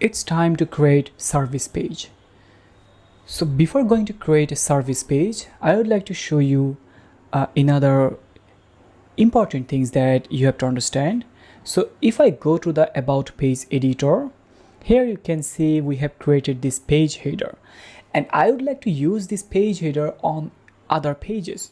it's time to create service page. So before going to create a service page, I would like to show you another important things that you have to understand. So if I go to the about page editor, here you can see we have created this page header, and I would like to use this page header on other pages.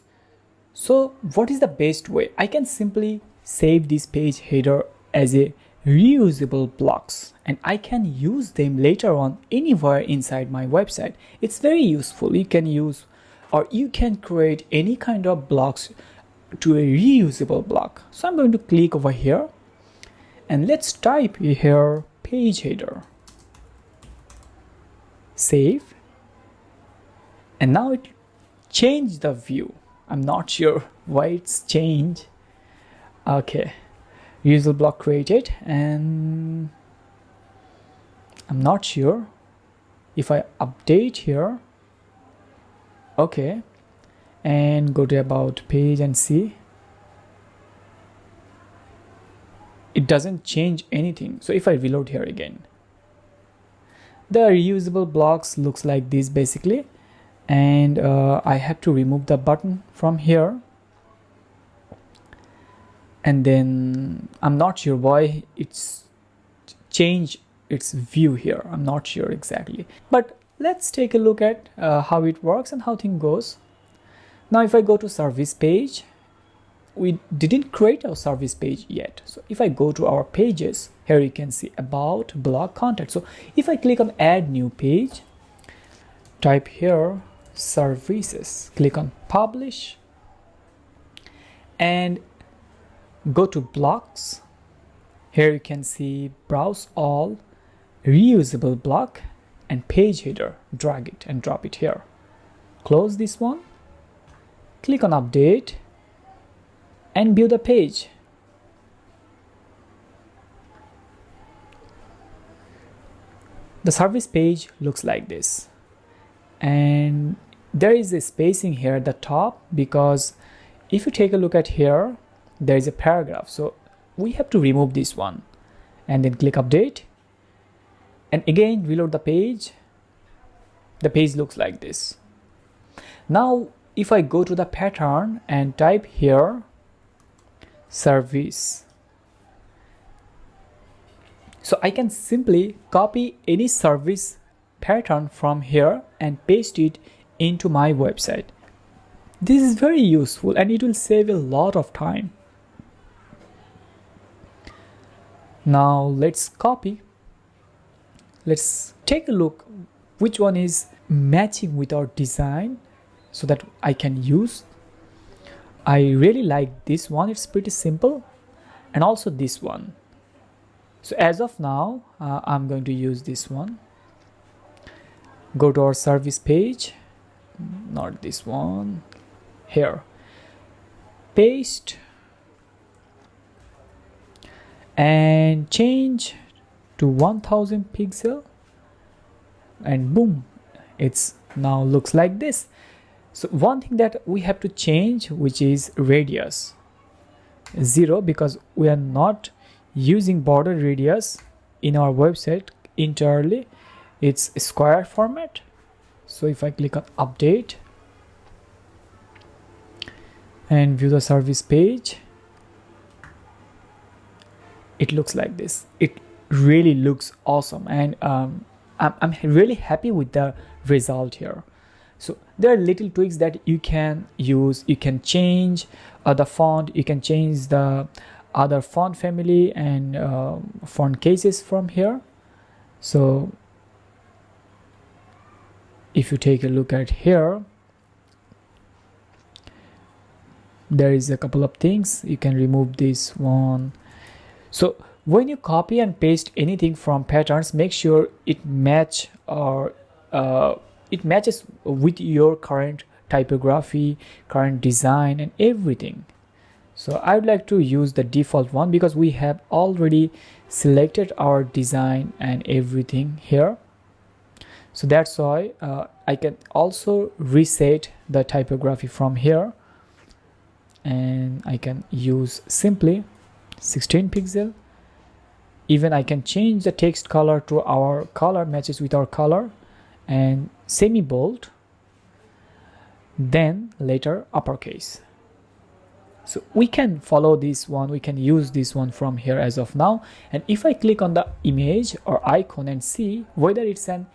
So what is the best way? I can simply save this page header as a reusable blocks, and I can use them later on anywhere inside my website. It's very useful. You can use, or you can create any kind of blocks to a reusable block. So I'm going to click over here and let's type here page header, save, and now it changed the view. I'm not sure why it's changed. Okay, reusable block created, and I'm not sure if I update here. Okay, and go to about page and see it doesn't change anything. So if I reload here again, the reusable blocks looks like this basically, and I have to remove the button from here, and then I'm not sure why it's changed its view here. I'm not sure exactly, but let's take a look at how it works and how thing goes. Now if I go to service page, we didn't create our service page yet. So if I go to our pages, here you can see about, blog, contact. So if I click on add new page, type here services, click on publish, and go to blocks. Here you can see browse all, reusable block, and page header. Drag it and drop it here. Close this one, click on update, and view the page. The service page looks like this, and there is a spacing here at the top, because if you take a look at here, there is a paragraph, so we have to remove this one, and then click update, and again reload the page. The page looks like this. Now if I go to the pattern and type here service, so I can simply copy any service pattern from here and paste it into my website. This is very useful and it will save a lot of time. Now let's copy. Let's take a look which one is matching with our design so that I can use. I really like this one, it's pretty simple, and also this one. So as of now, I'm going to use this one. Go to our service page, not this one, here, paste, and change to 1000 pixel, and boom, it's now looks like this. So one thing that we have to change, which is radius 0, because we are not using border radius in our website entirely. It's a square format. So if I click on update and view the service page, it looks like this. It really looks awesome, and I'm really happy with the result here. So there are little tweaks that you can use. You can change the font, you can change the other font family and font cases from here. So if you take a look at here, there is a couple of things. You can remove this one. So when you copy and paste anything from patterns, make sure it match or it matches with your current typography, current design, and everything. So I would like to use the default one because we have already selected our design and everything here. So that's why I can also reset the typography from here, and I can use simply 16 pixel. even I can change the text color to our color, matches with our color, and semi bold, then later uppercase. So we can follow this one, we can use this one from here as of now. And if I click on the image or icon and see whether it's an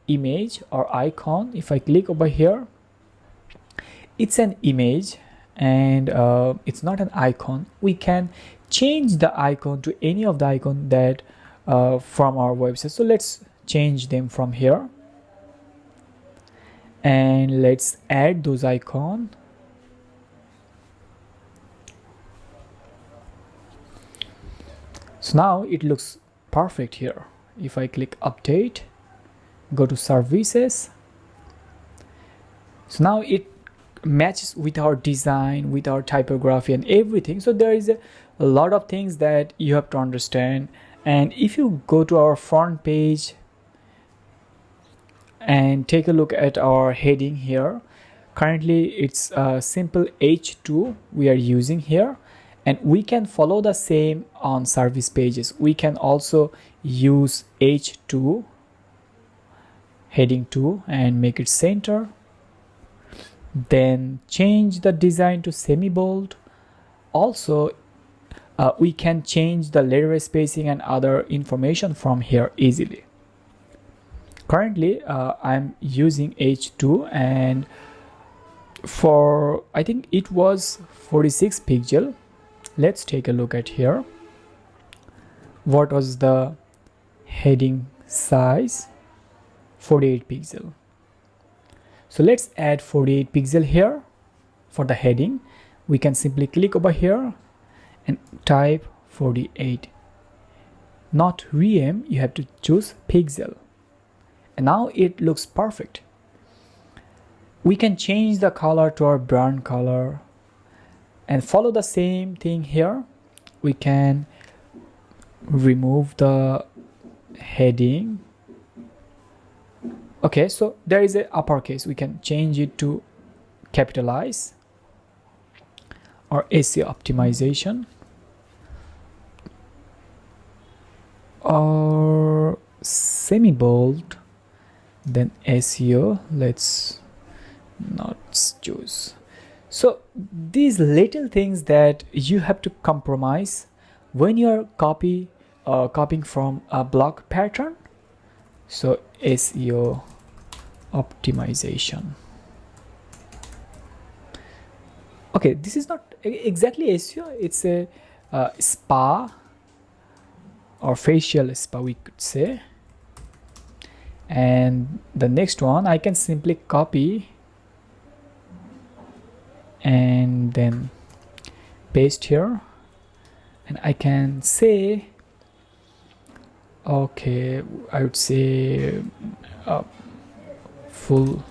image or icon, if I click over here, it's an image and it's not an icon. We can change the icon to any of the icon that from our website. So let's change them from here and let's add those icons. So now it looks perfect here. If I click update, go to services, so now it matches with our design, with our typography and everything. So there is a lot of things that you have to understand. And if you go to our front page and take a look at our heading here, currently it's a simple H2 we are using here, and we can follow the same on service pages. We can also use H2 heading 2 and make it center, then change the design to semi bold. Also we can change the letter spacing and other information from here easily. Currently I'm using H2, and for I think it was 46 pixel. Let's take a look at here. What was the heading size? 48 pixel. So let's add 48 pixel here for the heading. We can simply click over here and type 48. Not rem, you have to choose pixel. And now it looks perfect. We can change the color to our brown color and follow the same thing here. We can remove the heading. Okay, so there is a uppercase. We can change it to capitalize or SEO optimization or semi bold, then SEO. Let's not choose. So these little things that you have to compromise when you're copying from a blog pattern. So SEO optimization. Okay, this is not exactly SEO. It's a spa or facial spa, we could say. And the next one, I can simply copy and then paste here, and I can say, okay, I would say full.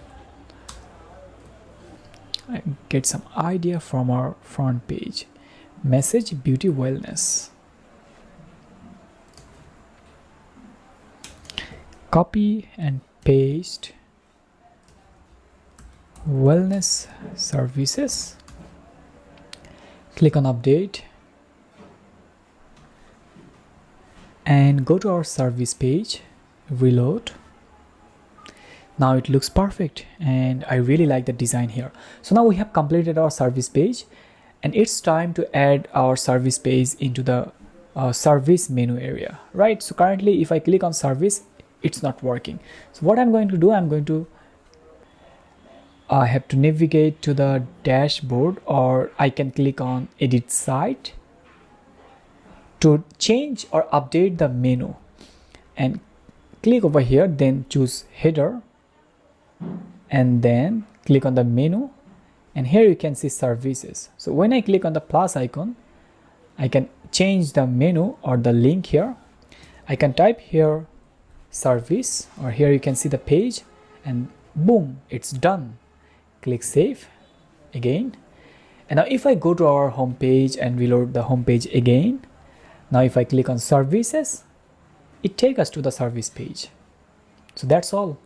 I get some idea from our front page. Message beauty wellness. Copy and paste wellness services. Click on update and go to our service page, reload. Now it looks perfect and I really like the design here. So now we have completed our service page, and it's time to add our service page into the service menu area, right? So currently if I click on service, it's not working. So what I'm going to do, I have to navigate to the dashboard, or I can click on edit site to change or update the menu, and click over here, then choose header, and then click on the menu, and here you can see services. So when I click on the plus icon, I can change the menu or the link here. I can type here service, or here you can see the page, and boom, it's done. Click save again, and now if I go to our home page and reload the home page again, now if I click on services, it takes us to the service page. So that's all.